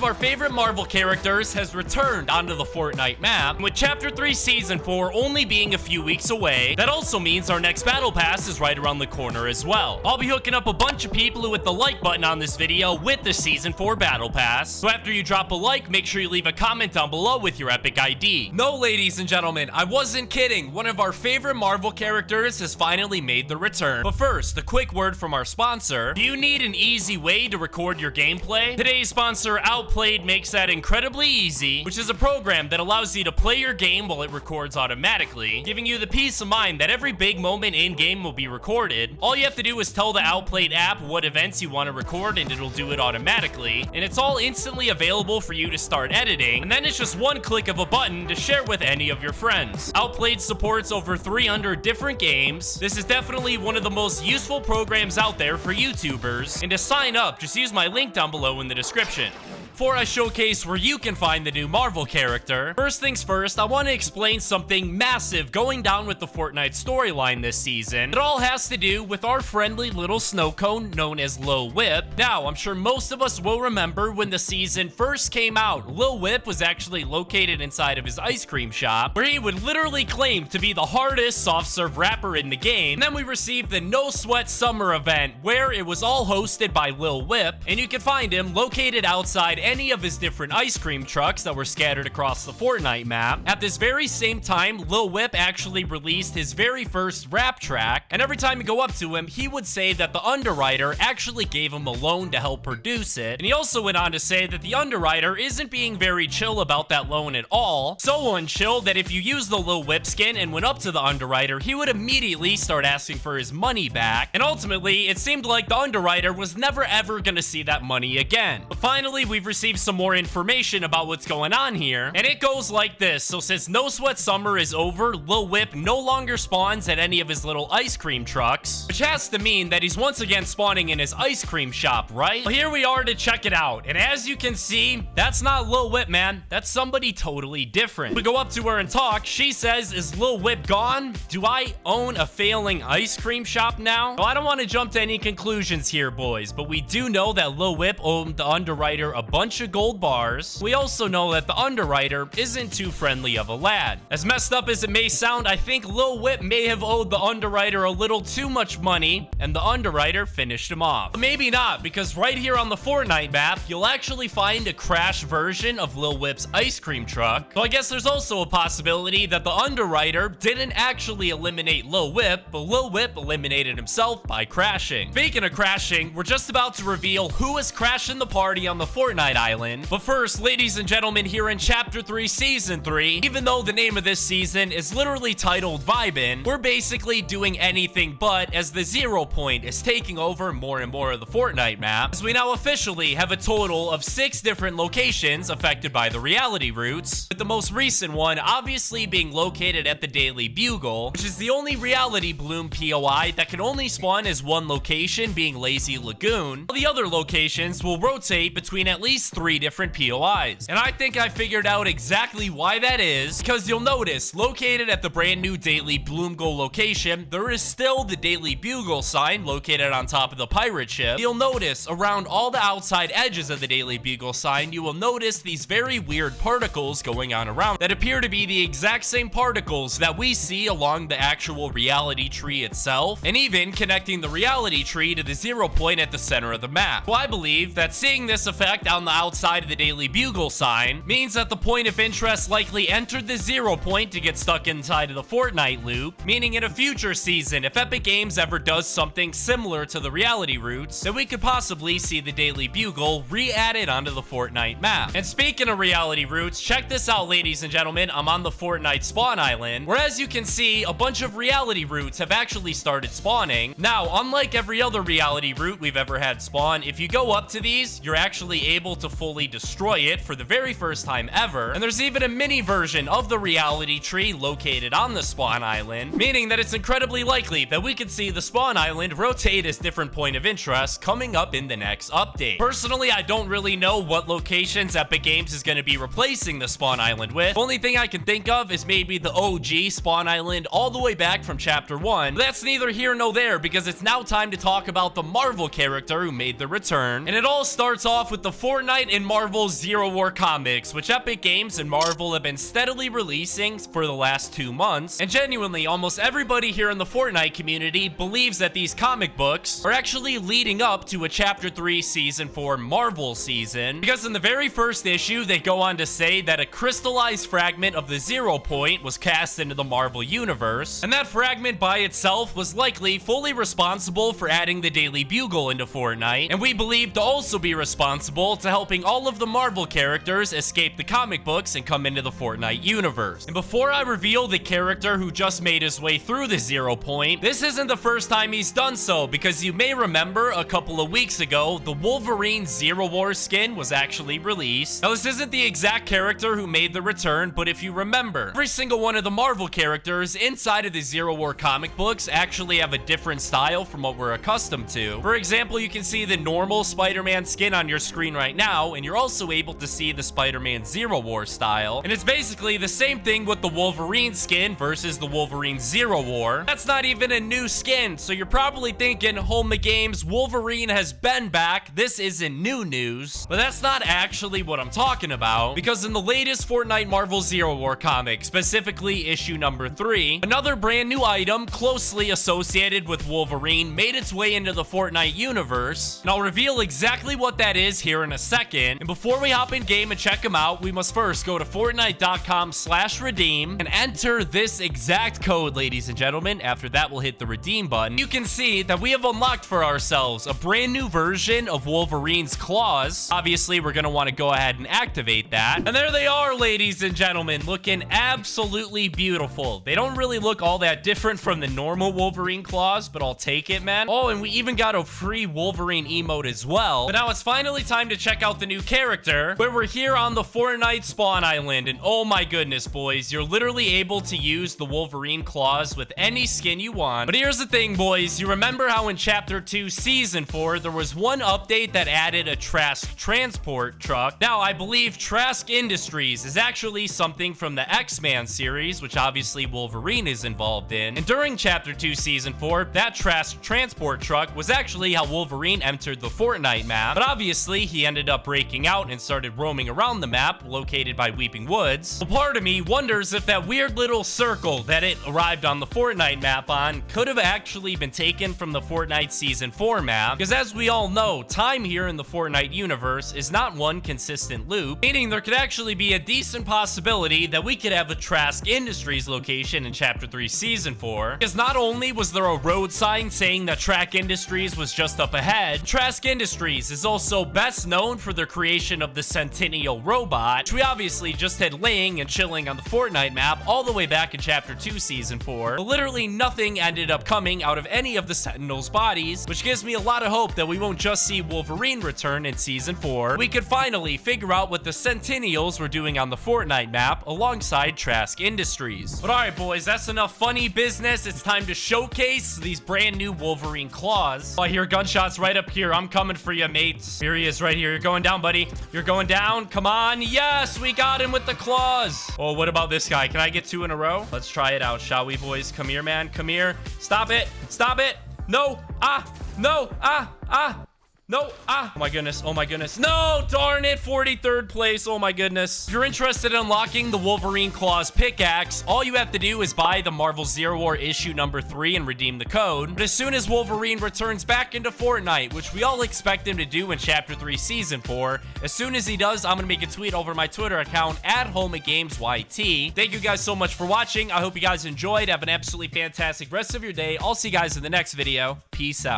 our favorite Marvel characters has returned onto the Fortnite map. And with Chapter 3 Season 4 only being a few weeks away, that also means our next battle pass is right around the corner as well. I'll be hooking up a bunch of people who hit the like button on this video with the Season 4 battle pass. So after you drop a like, make sure you leave a comment down below with your epic ID. No, ladies and gentlemen, I wasn't kidding. One of our favorite Marvel characters has finally made the return. But first, a quick word from our sponsor. Do you need an easy way to record your gameplay? Today's sponsor, Outplayed, makes that incredibly easy, which is a program that allows you to play your game while it records automatically, giving you the peace of mind that every big moment in-game will be recorded. All you have to do is tell the Outplayed app what events you want to record and it'll do it automatically, and it's all instantly available for you to start editing, and then it's just one click of a button to share with any of your friends. Outplayed supports over 300 different games. This is definitely one of the most useful programs out there for YouTubers, and to sign up, just use my link down below in the description. Before I showcase where you can find the new Marvel character, first things first, I want to explain something massive going down with the Fortnite storyline this season. It all has to do with our friendly little snow cone known as Lil Whip. Now, I'm sure most of us will remember when the season first came out, Lil Whip was actually located inside of his ice cream shop, where he would literally claim to be the hardest soft serve rapper in the game. And then we received the No Sweat Summer event, where it was all hosted by Lil Whip, and you can find him located outside any of his different ice cream trucks that were scattered across the Fortnite map. At this very same time, Lil Whip actually released his very first rap track, and every time you go up to him, he would say that the underwriter actually gave him a loan to help produce it, and he also went on to say that the underwriter isn't being very chill about that loan at all, so unchill that if you use the Lil Whip skin and went up to the underwriter, he would immediately start asking for his money back, and ultimately, it seemed like the underwriter was never ever gonna see that money again. But finally, we've received some more information about what's going on here, and it goes like this. So since No Sweat Summer is over, Lil Whip no longer spawns at any of his little ice cream trucks, which has to mean that he's once again spawning in his ice cream shop, right? Well, here we are to check it out, and as you can see, that's not Lil Whip, man. That's somebody totally different. We go up to her and talk. She says, "Is Lil Whip gone? Do I own a failing ice cream shop now?" Well, I don't want to jump to any conclusions here, boys, but we do know that Lil Whip owed the underwriter a bunch of gold bars. We also know that the underwriter isn't too friendly of a lad. As messed up as it may sound, I think Lil Whip may have owed the underwriter a little too much money, and the underwriter finished him off. But maybe not, because right here on the Fortnite map, you'll actually find a crash version of Lil Whip's ice cream truck. So I guess there's also a possibility that the underwriter didn't actually eliminate Lil Whip, but Lil Whip eliminated himself by crashing. Speaking of crashing, we're just about to reveal who is crashing the party on the Fortnite island. But first, ladies and gentlemen, here in Chapter 3 Season 3, even though the name of this season is literally titled Vibin', we're basically doing anything but, as the 0 point is taking over more and more of the Fortnite map, as we now officially have a total of 6 different locations affected by the reality roots, with the most recent one obviously being located at the Daily Bugle, which is the only reality bloom POI that can only spawn as one location, being Lazy Lagoon. The other locations will rotate between at least 3 different POIs. And I think I figured out exactly why that is, because you'll notice, located at the brand new Daily Bloom Go location, there is still the Daily Bugle sign located on top of the pirate ship. You'll notice around all the outside edges of the Daily Bugle sign, you will notice these very weird particles going on around that appear to be the exact same particles that we see along the actual reality tree itself, and even connecting the reality tree to the 0 point at the center of the map. So I believe that seeing this effect on the outside of the Daily Bugle sign means that the point of interest likely entered the 0 point to get stuck inside of the Fortnite loop, meaning in a future season, if Epic Games ever does something similar to the reality roots, then we could possibly see the Daily Bugle re-added onto the Fortnite map. And speaking of reality roots, check this out, ladies and gentlemen. I'm on the Fortnite spawn island, where as you can see, a bunch of reality roots have actually started spawning. Now, unlike every other reality root we've ever had spawn, if you go up to these, you're actually able to fully destroy it for the very first time ever. And there's even a mini version of the reality tree located on the spawn island, meaning that it's incredibly likely that we could see the spawn island rotate as different point of interest coming up in the next update. Personally, I don't really know what locations Epic Games is going to be replacing the spawn island with. The only thing I can think of is maybe the OG spawn island all the way back from Chapter 1. But that's neither here nor there, because it's now time to talk about the Marvel character who made the return. And it all starts off with the Fortnite Fortnite and Marvel Zero War comics, which Epic Games and Marvel have been steadily releasing for the last 2 months. And genuinely, almost everybody here in the Fortnite community believes that these comic books are actually leading up to a Chapter 3 Season 4 Marvel season. Because in the very first issue, they go on to say that a crystallized fragment of the Zero Point was cast into the Marvel Universe. And that fragment by itself was likely fully responsible for adding the Daily Bugle into Fortnite. And we believe to also be responsible to helping all of the Marvel characters escape the comic books and come into the Fortnite universe. And before I reveal the character who just made his way through the Zero Point, this isn't the first time he's done so, because you may remember a couple of weeks ago, the Wolverine Zero War skin was actually released. Now, this isn't the exact character who made the return, but if you remember, every single one of the Marvel characters inside of the Zero War comic books actually have a different style from what we're accustomed to. For example, you can see the normal Spider-Man skin on your screen right now, and you're also able to see the Spider-Man Zero War style. And it's basically the same thing with the Wolverine skin versus the Wolverine Zero War. That's not even a new skin, so you're probably thinking, Home of Games, Wolverine has been back. This isn't new news. But that's not actually what I'm talking about, because in the latest Fortnite Marvel Zero War comic, specifically issue number 3, another brand new item closely associated with Wolverine made its way into the Fortnite universe, and I'll reveal exactly what that is here in a second. And before we hop in game and check them out, we must first go to Fortnite.com/redeem and enter this exact code, ladies and gentlemen. After that, we'll hit the redeem button. You can see that we have unlocked for ourselves a brand new version of Wolverine's claws. Obviously, we're gonna want to go ahead and activate that. And there they are, ladies and gentlemen, looking absolutely beautiful. They don't really look all that different from the normal Wolverine claws, but I'll take it, man. Oh, and we even got a free Wolverine emote as well. But now it's finally time to check out the new character, where we're here on the Fortnite Spawn Island. And oh my goodness, boys, you're literally able to use the Wolverine claws with any skin you want. But here's the thing, boys. You remember how in Chapter 2 Season 4, there was one update that added a Trask transport truck? Now, I believe Trask Industries is actually something from the X-Men series, which obviously Wolverine is involved in. And during Chapter 2 Season 4, that Trask transport truck was actually how Wolverine entered the Fortnite map. But obviously, he ended up breaking out and started roaming around the map, located by Weeping Woods. Well, part of me wonders if that weird little circle that it arrived on the Fortnite map on could have actually been taken from the Fortnite Season 4 map. Because as we all know, time here in the Fortnite universe is not one consistent loop, meaning there could actually be a decent possibility that we could have a Trask Industries location in Chapter 3 Season 4. Because not only was there a road sign saying that Trask Industries was just up ahead, Trask Industries is also best known for their creation of the Sentinel robot, which we obviously just had laying and chilling on the Fortnite map all the way back in Chapter 2 Season 4. But literally nothing ended up coming out of any of the Sentinels' bodies, which gives me a lot of hope that we won't just see Wolverine return in Season 4. We could finally figure out what the Sentinels were doing on the Fortnite map alongside Trask Industries. But alright, boys, that's enough funny business. It's time to showcase these brand new Wolverine claws. Oh, I hear gunshots right up here. I'm coming for you, mates. Here he is right here. You're going down, buddy. You're going down. Come on. Yes, we got him with the claws. Oh, what about this guy? Can I get 2 in a row? Let's try it out, shall we, boys? Come here, man. Come here. Stop it. Stop it. No. Ah. No. Ah. Ah. No, oh my goodness, oh my goodness. No, darn it, 43rd place, oh my goodness. If you're interested in unlocking the Wolverine Claws pickaxe, all you have to do is buy the Marvel Zero War issue number 3 and redeem the code. But as soon as Wolverine returns back into Fortnite, which we all expect him to do in Chapter 3 Season 4, as soon as he does, I'm gonna make a tweet over my Twitter account at HomeOfGamesYT. Thank you guys so much for watching. I hope you guys enjoyed. Have an absolutely fantastic rest of your day. I'll see you guys in the next video. Peace out.